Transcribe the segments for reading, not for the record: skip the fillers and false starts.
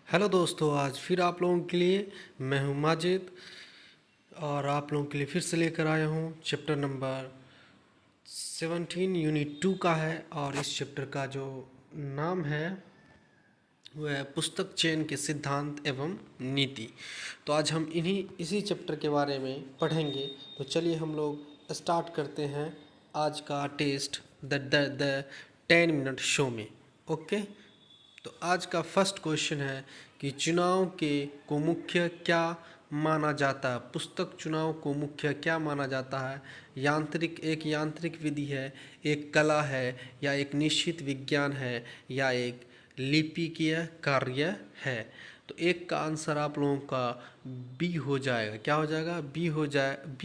Hello दोस्तों, आज फिर आप लोगों के लिए मैं हूं माजिद और आप लोगों के लिए फिर से लेकर आया हूं चैप्टर नंबर 17 यूनिट 2 का है। और इस चैप्टर का जो नाम है वह है पुस्तक चयन के सिद्धांत एवं नीति। तो आज हम इसी चैप्टर के बारे में पढ़ेंगे। तो चलिए हम लोग स्टार्ट करते हैं आज का टेस्ट द 10 मिनट शो में। ओके, तो आज का फर्स्ट क्वेश्चन है कि चुनाव के को मुख्य क्या माना जाता है। पुस्तक चुनाव को मुख्य क्या माना जाता है। एक यांत्रिक विधि है, एक कला है, या एक निश्चित विज्ञान है, या एक लिपिकीय कार्य है। तो एक का आंसर आप लोगों का बी हो जाएगा। क्या हो जाएगा? बी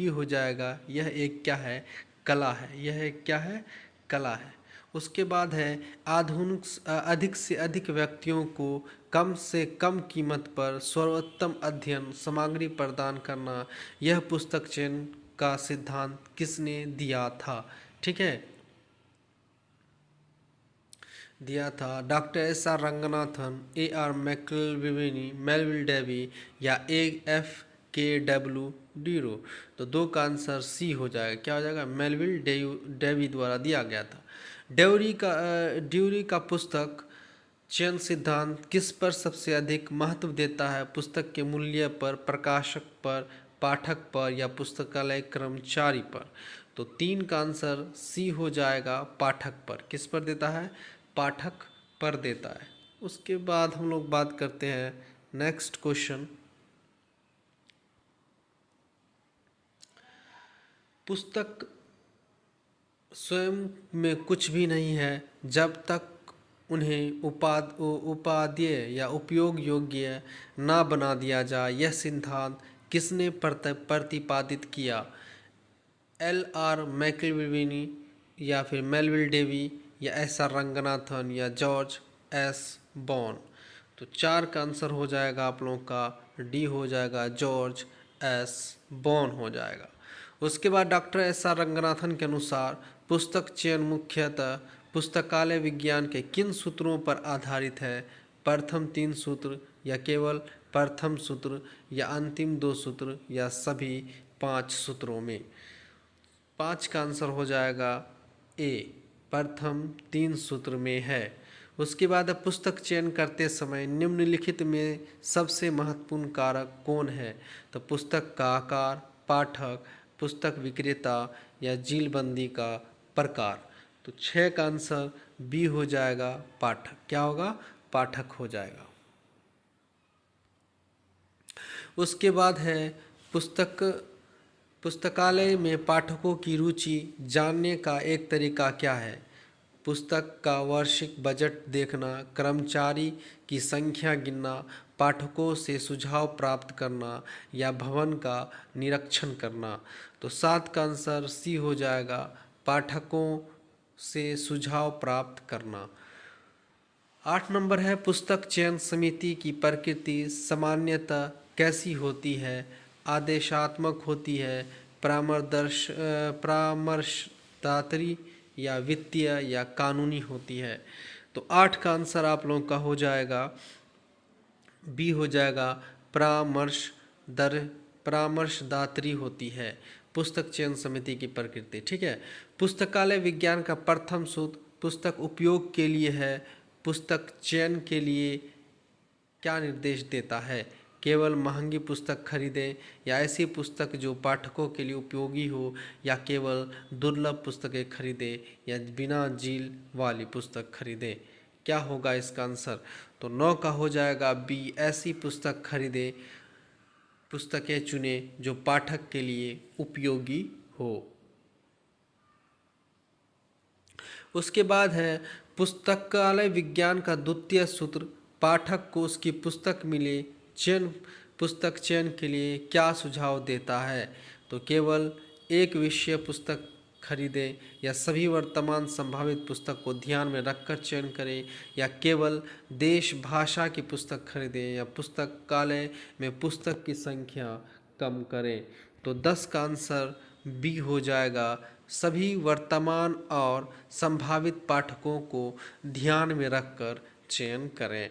हो जाएगा। यह एक क्या है? कला है। यह एक क्या है? कला है। उसके बाद है अधिक से अधिक व्यक्तियों को कम से कम कीमत पर सर्वोत्तम अध्ययन सामग्री प्रदान करना। यह पुस्तक चयन का सिद्धांत किसने दिया था? ठीक है, दिया था doctor S R Ranganathan, A R McIlwaine, Melvil Dewey, या ए एफ के डब्ल्यू डीरो। तो दो का आंसर सी हो जाएगा। क्या हो जाएगा? मेलविल डेवी द्वारा दिया गया था। ड्यूरी का पुस्तक चयन सिद्धांत किस पर सबसे अधिक महत्व देता है? पुस्तक के मूल्य पर, प्रकाशक पर, पाठक पर, या पुस्तकालय कर्मचारी पर? तो तीन का आंसर सी हो जाएगा, पाठक पर। किस पर देता है? पाठक पर देता है। उसके बाद हम लोग बात करते हैं नेक्स्ट क्वेश्चन। पुस्तक स्वयं में कुछ भी नहीं है जब तक उन्हें उपादेय या उपयोग योग्य ना बना दिया जाए। यह सिद्धांत किसने प्रतिपादित किया? एल आर मैकलविनी, या फिर मेलविल डेवी, या एस आर रंगनाथन, या जॉर्ज एस बॉन? तो चार का आंसर हो जाएगा आप लोगों का डी हो जाएगा, जॉर्ज एस बॉन हो जाएगा। उसके बाद डॉक्टर एस आर रंगनाथन के अनुसार पुस्तक चयन मुख्यतः पुस्तकालय विज्ञान के किन सूत्रों पर आधारित है? प्रथम तीन सूत्र, या केवल प्रथम सूत्र, या अंतिम दो सूत्र, या सभी पांच सूत्रों में? पाँच का आंसर हो जाएगा ए, प्रथम तीन सूत्र में है। उसके बाद पुस्तक चयन करते समय निम्नलिखित में सबसे महत्वपूर्ण कारक कौन है? तो पुस्तक का आकार, पाठक, पुस्तक विक्रेता, या जीलबंदी का प्रकार? तो छः का आंसर बी हो जाएगा, पाठक। क्या होगा? पाठक हो जाएगा। उसके बाद है पुस्तकालय में पाठकों की रुचि जानने का एक तरीका क्या है? पुस्तक का वार्षिक बजट देखना, कर्मचारी की संख्या गिनना, पाठकों से सुझाव प्राप्त करना, या भवन का निरीक्षण करना? तो सात का आंसर सी हो जाएगा, पाठकों से सुझाव प्राप्त करना। 8 नंबर है पुस्तक चयन समिति की प्रकृति सामान्यतः कैसी होती है? आदेशात्मक होती है, परामर्शदात्री, या वित्तीय, या कानूनी होती है? तो 8 का आंसर आप लोगों का हो जाएगा बी हो जाएगा, परामर्शदात्री होती है पुस्तक चयन समिति की प्रकृति। ठीक है। पुस्तकालय विज्ञान का प्रथम सूत्र पुस्तक उपयोग के लिए है। पुस्तक चयन के लिए क्या निर्देश देता है? केवल महंगी पुस्तक खरीदें, या ऐसी पुस्तक जो पाठकों के लिए उपयोगी हो, या केवल दुर्लभ पुस्तकें खरीदें, या बिना जील वाली पुस्तक खरीदें? क्या होगा इसका आंसर? तो 9 का हो जाएगा बी, ऐसी पुस्तक खरीदें, पुस्तकें चुने जो पाठक के लिए उपयोगी हो। उसके बाद है पुस्तकालय विज्ञान का द्वितीय सूत्र पाठक को उसकी पुस्तक मिले पुस्तक चयन के लिए क्या सुझाव देता है? तो केवल एक विषय पुस्तक खरीदें, या सभी वर्तमान संभावित पुस्तक को ध्यान में रखकर चयन करें, या केवल देश भाषा की पुस्तक खरीदें, या पुस्तकालय में पुस्तक की संख्या कम करें? तो 10 का आंसर बी हो जाएगा, सभी वर्तमान और संभावित पाठकों को ध्यान में रखकर चयन करें।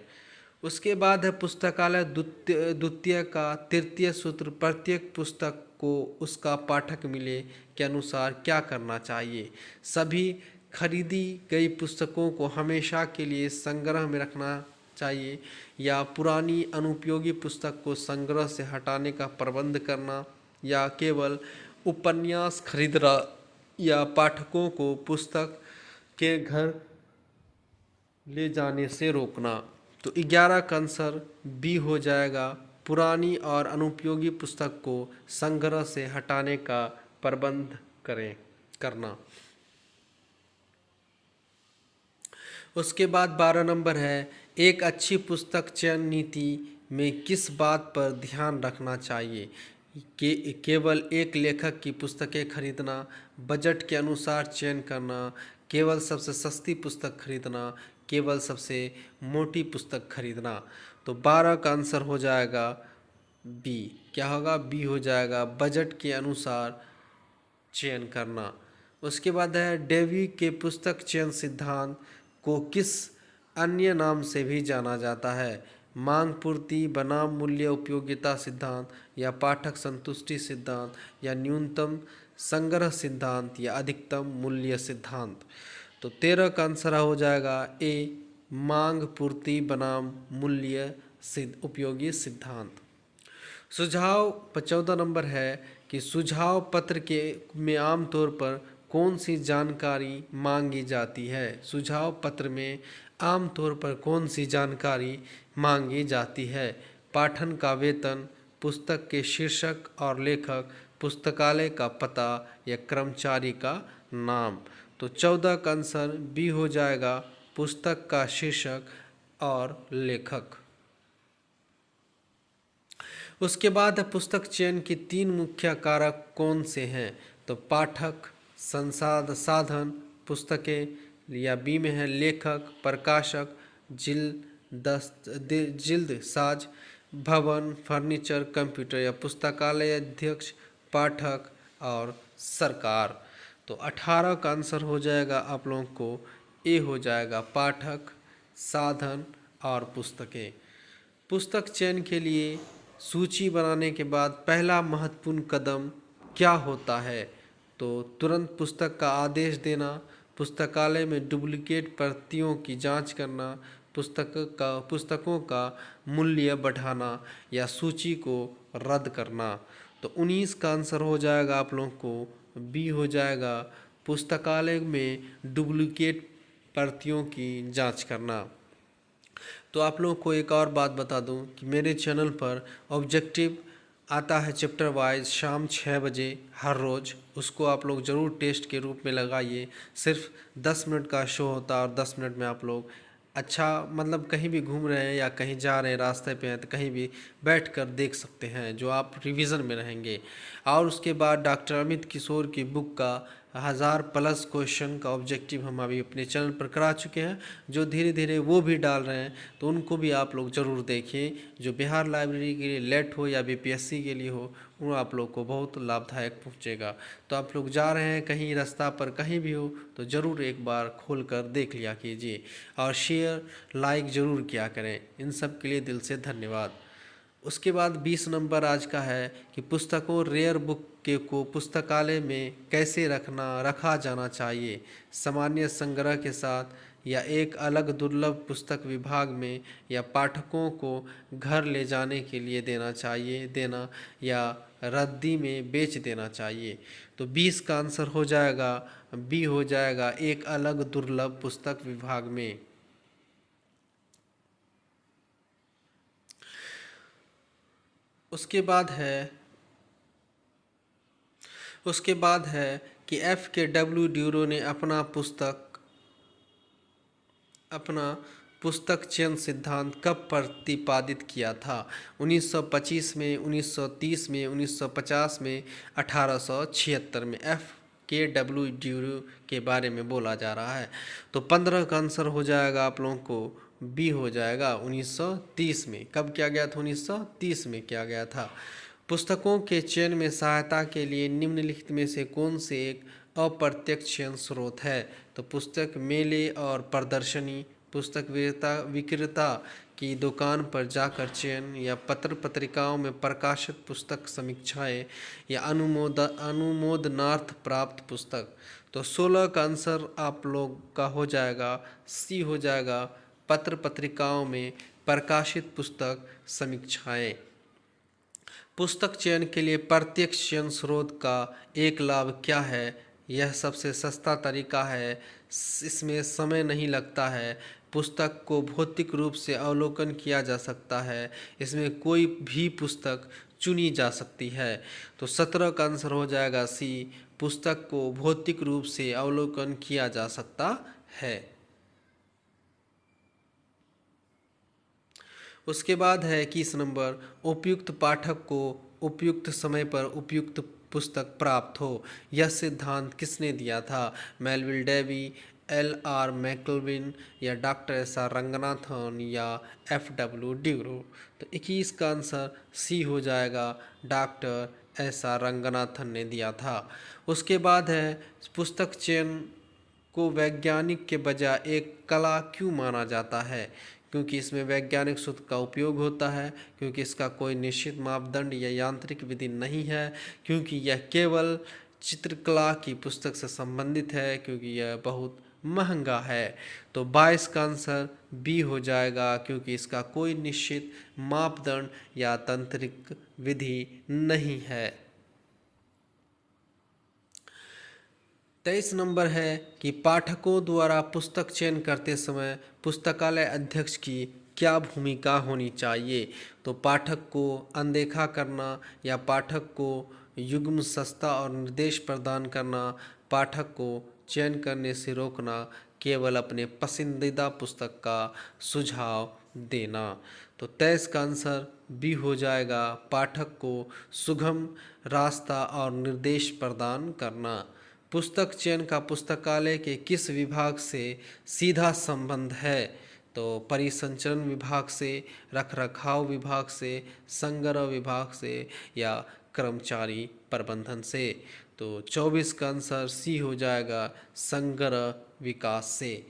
उसके बाद है पुस्तकालय द्वितीय का तृतीय सूत्र, प्रत्येक पुस्तक को उसका पाठक मिले के अनुसार क्या करना चाहिए। सभी खरीदी गई पुस्तकों को हमेशा के लिए संग्रह में रखना चाहिए या पुरानी अनुपयोगी पुस्तक को संग्रह से हटाने का प्रबंध करना या केवल उपन्यास खरीदना या पाठकों को पुस्तक के घर ले जाने से रोकना। तो 11 का आंसर बी हो जाएगा, पुरानी और अनुपयोगी पुस्तक को संग्रह से हटाने का प्रबंध करना। उसके बाद 12 नंबर है, एक अच्छी पुस्तक चयन नीति में किस बात पर ध्यान रखना चाहिए। केवल एक लेखक की पुस्तकें खरीदना, बजट के अनुसार चयन करना, केवल सबसे सस्ती पुस्तक खरीदना, केवल सबसे मोटी पुस्तक खरीदना। तो 12 का आंसर हो जाएगा बी। क्या होगा? बी हो जाएगा, बजट के अनुसार चयन करना। उसके बाद है, डेवी के पुस्तक चयन सिद्धांत को किस अन्य नाम से भी जाना जाता है। मांग पूर्ति बनाम मूल्य उपयोगिता सिद्धांत या पाठक संतुष्टि सिद्धांत या न्यूनतम संग्रह सिद्धांत या अधिकतम मूल्य सिद्धांत। तो 13 का आंसर हो जाएगा ए, मांग पूर्ति बनाम मूल्य उपयोगी सिद्धांत। सुझाव 14 नंबर है कि सुझाव पत्र के में आमतौर पर कौन सी जानकारी मांगी जाती है। सुझाव पत्र में आमतौर पर कौन सी जानकारी मांगी जाती है। पाठन का वेतन, पुस्तक के शीर्षक और लेखक, पुस्तकालय का पता या कर्मचारी का नाम। तो 14 का आंसर बी हो जाएगा, पुस्तक का शीर्षक और लेखक। उसके बाद है, पुस्तक चयन की 3 मुख्य कारक कौन से हैं। तो पाठक, साधन, पुस्तकें या बी में है लेखक, प्रकाशक, जिल्द साज, भवन, फर्नीचर, कंप्यूटर या पुस्तकालय अध्यक्ष, पाठक और सरकार। तो 18 का आंसर हो जाएगा आप लोगों को ए हो जाएगा, पाठक, साधन और पुस्तकें। पुस्तक चयन के लिए सूची बनाने के बाद पहला महत्वपूर्ण कदम क्या होता है। तो तुरंत पुस्तक का आदेश देना, पुस्तकालय में डुप्लीकेट प्रतियों की जांच करना, पुस्तकों का मूल्य बढ़ाना या सूची को रद्द करना। तो 19 का आंसर हो जाएगा आप लोगों को बी हो जाएगा, पुस्तकालय में डुप्लीकेट प्रतियों की जांच करना। तो आप लोगों को एक और बात बता दूं कि मेरे चैनल पर ऑब्जेक्टिव आता है चैप्टर वाइज शाम 6 बजे हर रोज़। उसको आप लोग ज़रूर टेस्ट के रूप में लगाइए। सिर्फ 10 मिनट का शो होता है और 10 मिनट में आप लोग अच्छा मतलब कहीं भी घूम रहे हैं या कहीं जा रहे हैं, रास्ते पे हैं, तो कहीं भी बैठकर देख सकते हैं, जो आप रिवीजन में रहेंगे। और उसके बाद डॉक्टर अमित किशोर की बुक का 1000+ क्वेश्चन का ऑब्जेक्टिव हम अभी अपने चैनल पर करा चुके हैं, जो धीरे धीरे वो भी डाल रहे हैं, तो उनको भी आप लोग ज़रूर देखिए। जो बिहार लाइब्रेरी के लिए लेट हो या बीपीएससी के लिए हो, वो आप लोग को बहुत लाभदायक पहुँचेगा। तो आप लोग जा रहे हैं कहीं रास्ता पर कहीं भी हो तो ज़रूर एक बार खोल कर देख लिया कीजिए और शेयर लाइक ज़रूर किया करें। इन सब के लिए दिल से धन्यवाद। उसके बाद 20 नंबर आज का है कि पुस्तकों रेयर बुक को पुस्तकालय में कैसे रखा जाना चाहिए। सामान्य संग्रह के साथ या एक अलग दुर्लभ पुस्तक विभाग में, या पाठकों को घर ले जाने के लिए देना या रद्दी में बेच देना चाहिए। तो 20 का आंसर हो जाएगा बी हो जाएगा, एक अलग दुर्लभ पुस्तक विभाग में। उसके बाद है कि FKW ड्यूरो ने अपना पुस्तक चयन सिद्धांत कब प्रतिपादित किया था। 1925 में, 1930 में, 1950 में, 1876 में। FKW ड्यूरो के बारे में बोला जा रहा है। तो 15 का आंसर हो जाएगा आप लोगों को बी हो जाएगा, 1930 में। कब किया गया था? 1930 में किया गया था। पुस्तकों के चयन में सहायता के लिए निम्नलिखित में से कौन से एक अप्रत्यक्ष चयन स्रोत है। तो पुस्तक मेले और प्रदर्शनी, पुस्तक विक्रेता की दुकान पर जाकर चयन या पत्र पत्रिकाओं में प्रकाशित पुस्तक समीक्षाएं या अनुमोदनार्थ प्राप्त पुस्तक। तो 16 का आंसर आप लोग का हो जाएगा सी हो जाएगा, पत्र पत्रिकाओं में प्रकाशित पुस्तक समीक्षाएं। पुस्तक चयन के लिए प्रत्यक्ष चयन स्रोत का एक लाभ क्या है? यह सबसे सस्ता तरीका है, इसमें समय नहीं लगता है, पुस्तक को भौतिक रूप से अवलोकन किया जा सकता है, इसमें कोई भी पुस्तक चुनी जा सकती है। तो 17 का आंसर हो जाएगा सी, पुस्तक को भौतिक रूप से अवलोकन किया जा सकता है। उसके बाद है 21 नंबर, उपयुक्त पाठक को उपयुक्त समय पर उपयुक्त पुस्तक प्राप्त हो, यह सिद्धांत किसने दिया था? Melville Davy, L.R. मैकलविन या डॉक्टर S.R. रंगनाथन या F.W. ड्यूरो। तो 21 का आंसर सी हो जाएगा, डॉक्टर S.R. रंगनाथन ने दिया था। उसके बाद है पुस्तक चयन को वैज्ञानिक के बजाय एक कला क्यों माना जाता है? क्योंकि इसमें वैज्ञानिक सूत्र का उपयोग होता है, क्योंकि इसका कोई निश्चित मापदंड या यांत्रिक विधि नहीं है, क्योंकि यह केवल चित्रकला की पुस्तक से संबंधित है, क्योंकि यह बहुत महंगा है। तो 22 का आंसर बी हो जाएगा, क्योंकि इसका कोई निश्चित मापदंड या तांत्रिक विधि नहीं है। 23 नंबर है कि पाठकों द्वारा पुस्तक चयन करते समय पुस्तकालय अध्यक्ष की क्या भूमिका होनी चाहिए? तो पाठक को अनदेखा करना या पाठक को युग्म सस्ता और निर्देश प्रदान करना, पाठक को चयन करने से रोकना, केवल अपने पसंदीदा पुस्तक का सुझाव देना। तो 23 का आंसर बी हो जाएगा, पाठक को सुगम रास्ता और निर्देश प्रदान करना। पुस्तक चयन का पुस्तकालय के किस विभाग से सीधा संबंध है? तो परिसंचरण विभाग से, रखरखाव विभाग से, संग्रह विभाग से या कर्मचारी प्रबंधन से। तो 24 का आंसर सी हो जाएगा, संग्रह विकास से।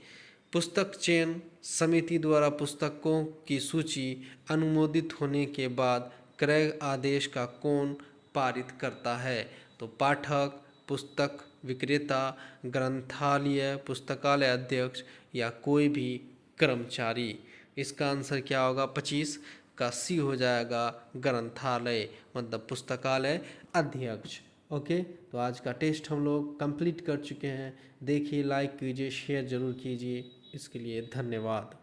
पुस्तक चयन समिति द्वारा पुस्तकों की सूची अनुमोदित होने के बाद क्रय आदेश का कौन पारित करता है? तो पाठक, पुस्तक विक्रेता, ग्रंथालय पुस्तकालय अध्यक्ष या कोई भी कर्मचारी। इसका आंसर क्या होगा? 25 का सी हो जाएगा, ग्रंथालय मतलब पुस्तकालय अध्यक्ष। ओके, तो आज का टेस्ट हम लोग कंप्लीट कर चुके हैं। देखिए, लाइक कीजिए, शेयर ज़रूर कीजिए। इसके लिए धन्यवाद।